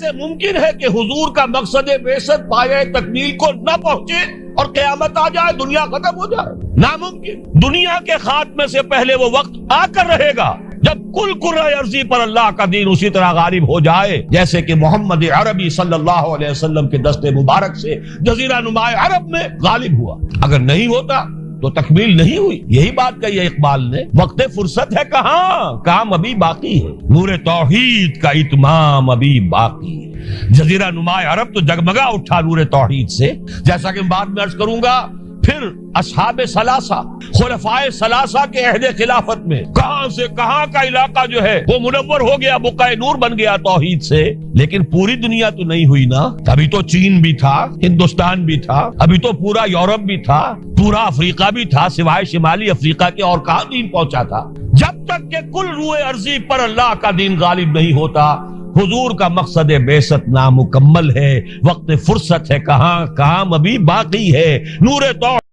کیسے ممکن ہے کہ حضور کا مقصد بعثت پایہ تکمیل کو نہ پہنچے اور قیامت آ جائے، دنیا ختم ہو جائے؟ ناممکن۔ دنیا کے خاتمے سے پہلے وہ وقت آ کر رہے گا جب کل کرۂ ارضی پر اللہ کا دین اسی طرح غالب ہو جائے جیسے کہ محمد عربی صلی اللہ علیہ وسلم کے دست مبارک سے جزیرہ نما عرب میں غالب ہوا۔ اگر نہیں ہوتا تو تکمیل نہیں ہوئی۔ یہی بات کہی ہے اقبال نے، وقت فرصت ہے کہاں، کام ابھی باقی ہے، نور توحید کا اتمام ابھی باقی ہے۔ جزیرہ نما عرب تو جگمگا اٹھا نور توحید سے، جیسا کہ بعد میں عرض کروں گا۔ پھر اصحاب ثلاثہ، خلفائے ثلاثہ کے عہد خلافت میں کہاں سے کہاں کا علاقہ جو ہے وہ منور ہو گیا، بقعہ نور بن گیا توحید سے۔ لیکن پوری دنیا تو نہیں ہوئی نا، ابھی تو چین بھی تھا، ہندوستان بھی تھا، ابھی تو پورا یورپ بھی تھا، پورا افریقہ بھی تھا، سوائے شمالی افریقہ کے اور کہاں دین پہنچا تھا۔ جب تک کہ کل روئے ارضی پر اللہ کا دین غالب نہیں ہوتا، حضور کا مقصد بعثت نامکمل ہے، وقت فرصت ہے کہاں، کام ابھی باقی ہے، نور توحید